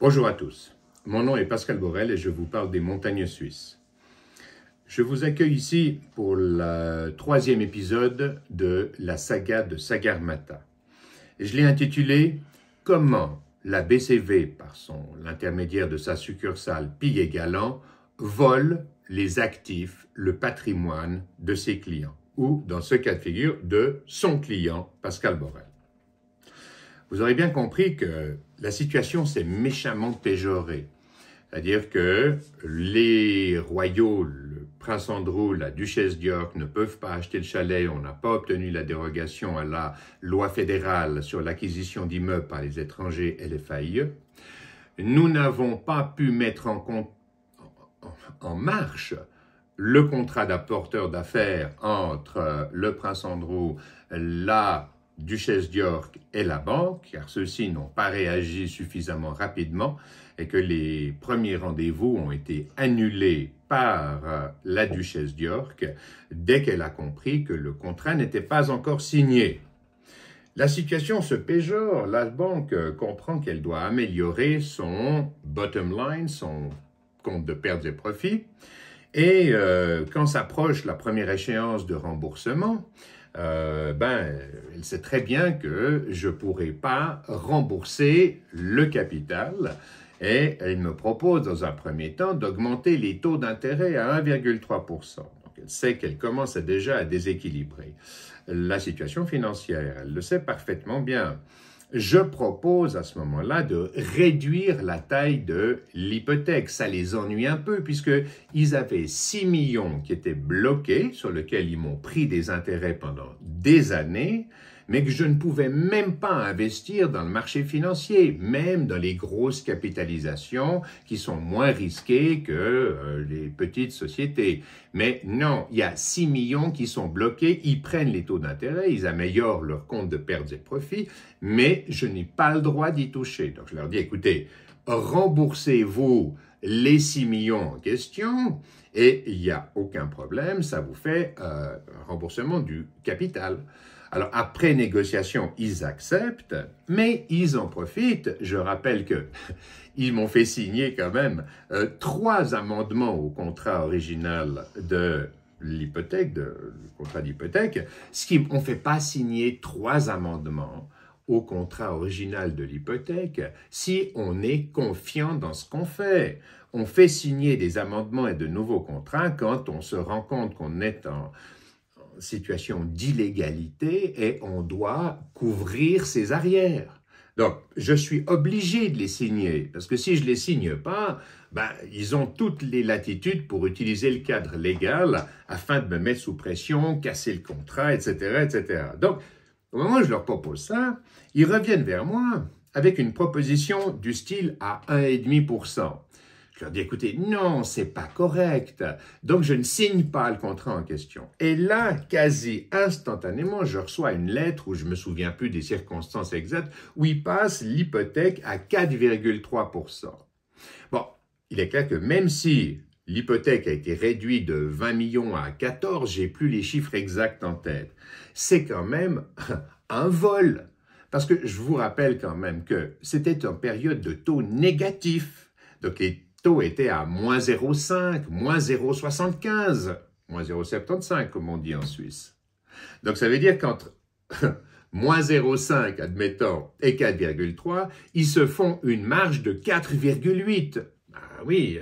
Bonjour à tous, mon nom est Pascal Borel et je vous parle des montagnes suisses. Je vous accueille ici pour le troisième épisode de la saga de Sagarmatha. Je l'ai intitulé « Comment la BCV, par l'intermédiaire de sa succursale Piguet-Galland, vole les actifs, le patrimoine de ses clients » ou, dans ce cas de figure, de son client, Pascal Borel. Vous aurez bien compris que la situation s'est méchamment péjorée. C'est-à-dire que les royaux, le prince Andrew, la duchesse d'York ne peuvent pas acheter le chalet, on n'a pas obtenu la dérogation à la loi fédérale sur l'acquisition d'immeubles par les étrangers et les faillieux. Nous n'avons pas pu mettre en marche le contrat d'apporteur d'affaires entre le prince Andrew, la duchesse d'York et la banque, car ceux-ci n'ont pas réagi suffisamment rapidement et que les premiers rendez-vous ont été annulés par la duchesse d'York dès qu'elle a compris que le contrat n'était pas encore signé. La situation se péjore, la banque comprend qu'elle doit améliorer son bottom line, son compte de pertes et profits, et quand s'approche la première échéance de remboursement, elle sait très bien que je ne pourrai pas rembourser le capital et elle me propose dans un premier temps d'augmenter les taux d'intérêt à 1,3%. Donc elle sait qu'elle commence déjà à déséquilibrer la situation financière, elle le sait parfaitement bien. Je propose à ce moment-là de réduire la taille de l'hypothèque. Ça les ennuie un peu puisqu'ils avaient 6 millions qui étaient bloqués, sur lesquels ils m'ont pris des intérêts pendant des années, mais que je ne pouvais même pas investir dans le marché financier, même dans les grosses capitalisations qui sont moins risquées que les petites sociétés. Mais non, il y a 6 millions qui sont bloqués, ils prennent les taux d'intérêt, ils améliorent leur compte de pertes et profits, mais je n'ai pas le droit d'y toucher. Donc je leur dis, écoutez, remboursez-vous les 6 millions en question et il n'y a aucun problème, ça vous fait un remboursement du capital. Alors, après négociation, ils acceptent, mais ils en profitent. Je rappelle qu'ils m'ont fait signer quand même 3 amendements au contrat original de l'hypothèque, du contrat d'hypothèque, ce qui on ne fait pas signer 3 amendements au contrat original de l'hypothèque si on est confiant dans ce qu'on fait. On fait signer des amendements et de nouveaux contrats quand on se rend compte qu'on est en situation d'illégalité et on doit couvrir ses arrières. Donc, je suis obligé de les signer, parce que si je ne les signe pas, ils ont toutes les latitudes pour utiliser le cadre légal afin de me mettre sous pression, casser le contrat, etc., etc. Donc, au moment où je leur propose ça, ils reviennent vers moi avec une proposition du style à 1,5%. Je leur dis, écoutez, non, c'est pas correct. Donc, je ne signe pas le contrat en question. Et là, quasi instantanément, je reçois une lettre où je me souviens plus des circonstances exactes, où ils passent l'hypothèque à 4,3%. Bon, il est clair que même si l'hypothèque a été réduite de 20 millions à 14, j'ai plus les chiffres exacts en tête. C'est quand même un vol. Parce que je vous rappelle quand même que c'était une période de taux négatifs. Donc, les taux était à moins 0,5, moins 0,75, moins 0,75 comme on dit en Suisse. Donc ça veut dire qu'entre moins 0,5, admettons, et 4,3, ils se font une marge de 4,8. Ah oui,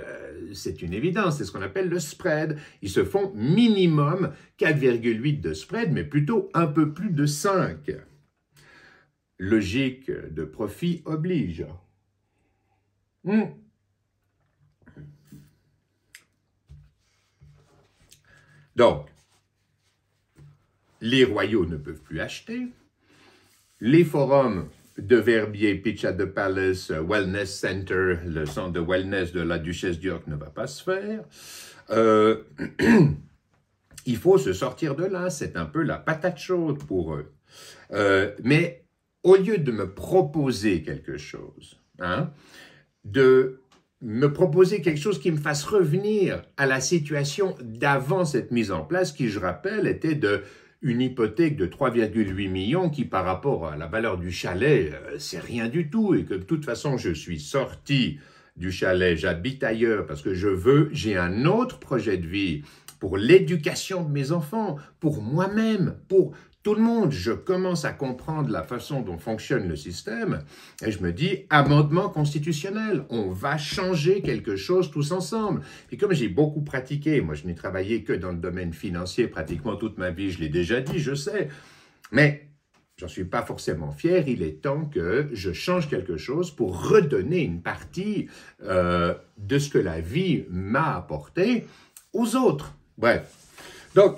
c'est une évidence, c'est ce qu'on appelle le spread. Ils se font minimum 4,8 de spread, mais plutôt un peu plus de 5. Logique de profit oblige. Donc, les royaux ne peuvent plus acheter. Les forums de Verbier, Pitch at the Palace, Wellness Center, le centre de wellness de la duchesse d'York ne va pas se faire. Il faut se sortir de là, c'est un peu la patate chaude pour eux. Mais au lieu de me proposer quelque chose, de me proposer quelque chose qui me fasse revenir à la situation d'avant cette mise en place, qui, je rappelle, était de une hypothèque de 3,8 millions qui, par rapport à la valeur du chalet, c'est rien du tout, et que de toute façon, je suis sorti du chalet, j'habite ailleurs parce que j'ai un autre projet de vie pour l'éducation de mes enfants, pour moi-même, pour tout le monde. Je commence à comprendre la façon dont fonctionne le système et je me dis, amendement constitutionnel, on va changer quelque chose tous ensemble. Et comme j'ai beaucoup pratiqué, moi je n'ai travaillé que dans le domaine financier pratiquement toute ma vie, je l'ai déjà dit, je sais, mais j'en suis pas forcément fier, il est temps que je change quelque chose pour redonner une partie de ce que la vie m'a apporté aux autres. Bref, donc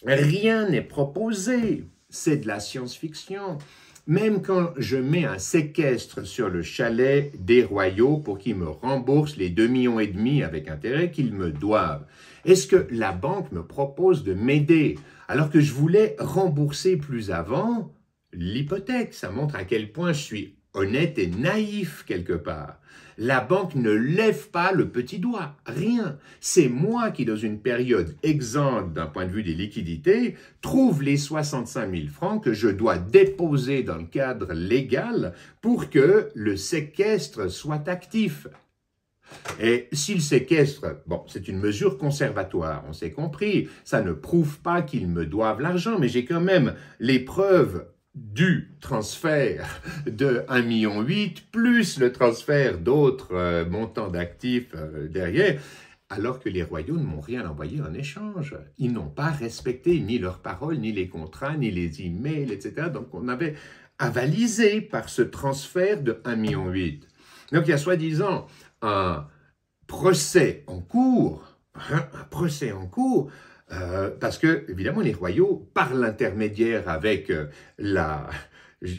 rien n'est proposé, c'est de la science-fiction. Même quand je mets un séquestre sur le chalet des Royaux pour qu'ils me remboursent les 2,5 millions avec intérêt qu'ils me doivent, est-ce que la banque me propose de m'aider alors que je voulais rembourser plus avant l'hypothèque? Ça montre à quel point je suis honnête et naïf quelque part. La banque ne lève pas le petit doigt, rien. C'est moi qui, dans une période exsangue d'un point de vue des liquidités, trouve les 65 000 francs que je dois déposer dans le cadre légal pour que le séquestre soit actif. Et si le séquestre, bon, c'est une mesure conservatoire, on s'est compris, ça ne prouve pas qu'ils me doivent l'argent, mais j'ai quand même les preuves du transfert de 1,8 million, plus le transfert d'autres montants d'actifs derrière, alors que les Royaux ne m'ont rien envoyé en échange. Ils n'ont pas respecté ni leurs paroles, ni les contrats, ni les emails, etc. Donc on avait avalisé par ce transfert de 1,8 million. Donc il y a soi-disant un procès en cours, parce que, évidemment, les Royaux, par l'intermédiaire avec la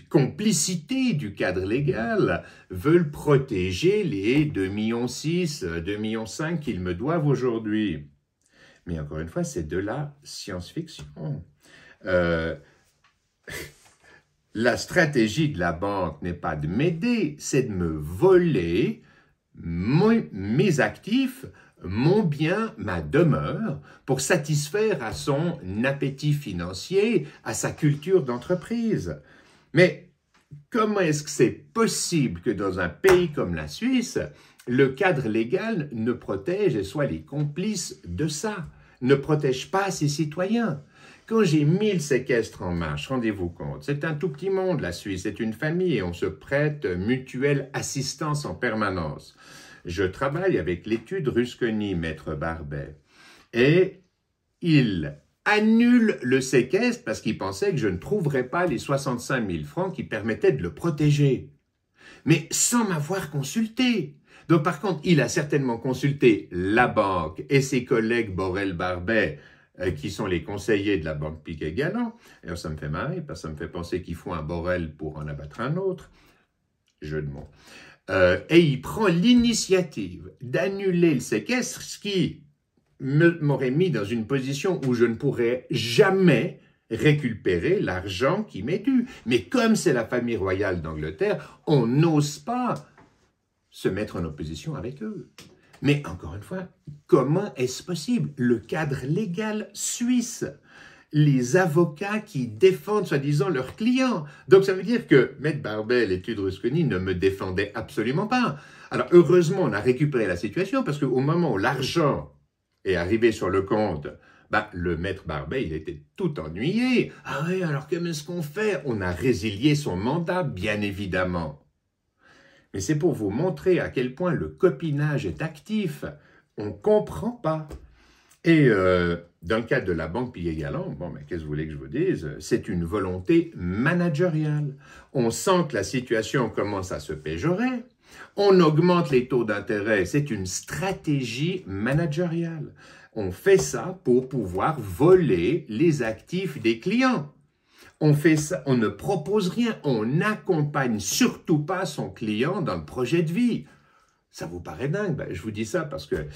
complicité du cadre légal, veulent protéger les 2,6 millions, 2,5 millions qu'ils me doivent aujourd'hui. Mais encore une fois, c'est de la science-fiction. La stratégie de la banque n'est pas de m'aider, c'est de me voler mes actifs, mon bien, ma demeure, pour satisfaire à son appétit financier, à sa culture d'entreprise. Mais comment est-ce que c'est possible que dans un pays comme la Suisse, le cadre légal ne protège et soit les complices de ça, ne protège pas ses citoyens? Quand j'ai mis le séquestre en marche, rendez-vous compte, c'est un tout petit monde, la Suisse, c'est une famille et on se prête mutuelle assistance en permanence. Je travaille avec l'étude Rusconi, Maître Barbet, et il annule le séquestre parce qu'il pensait que je ne trouverais pas les 65 000 francs qui permettaient de le protéger, mais sans m'avoir consulté. Donc par contre, il a certainement consulté la banque et ses collègues Borel-Barbet, qui sont les conseillers de la banque Piguet-Galland. Et ça me fait marrer, parce que ça me fait penser qu'il faut un Borel pour en abattre un autre. Jeu de mots. Et il prend l'initiative d'annuler le séquestre, ce qui m'aurait mis dans une position où je ne pourrais jamais récupérer l'argent qui m'est dû. Mais comme c'est la famille royale d'Angleterre, on n'ose pas se mettre en opposition avec eux. Mais encore une fois, comment est-ce possible? Le cadre légal suisse, les avocats qui défendent soi-disant leurs clients. Donc ça veut dire que Maître Barbet, l'étude Rusconi, ne me défendait absolument pas. Alors heureusement, on a récupéré la situation parce qu'au moment où l'argent est arrivé sur le compte, le Maître Barbet, il était tout ennuyé. Ah oui, alors qu'est-ce qu'on fait? On a résilié son mandat, bien évidemment. Mais c'est pour vous montrer à quel point le copinage est actif. On ne comprend pas. Et dans le cadre de la banque Piguet-Galland, qu'est-ce que vous voulez que je vous dise? C'est une volonté managériale. On sent que la situation commence à se péjorer. On augmente les taux d'intérêt. C'est une stratégie managériale. On fait ça pour pouvoir voler les actifs des clients. On fait ça, on ne propose rien, on n'accompagne surtout pas son client dans le projet de vie. Ça vous paraît dingue? Je vous dis ça parce que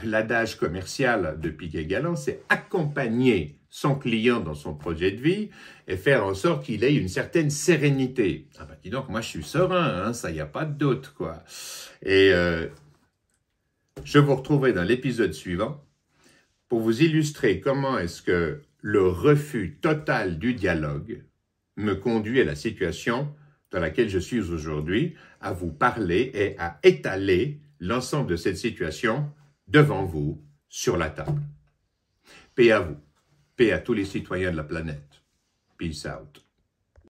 l'adage commercial de Piguet-Galland, c'est accompagner son client dans son projet de vie et faire en sorte qu'il ait une certaine sérénité. Ah dis donc, moi je suis serein, hein, ça y a pas de doute, quoi. Et je vous retrouverai dans l'épisode suivant pour vous illustrer comment est-ce que le refus total du dialogue me conduit à la situation dans laquelle je suis aujourd'hui, à vous parler et à étaler l'ensemble de cette situation devant vous sur la table. Paix à vous, paix à tous les citoyens de la planète. Peace out.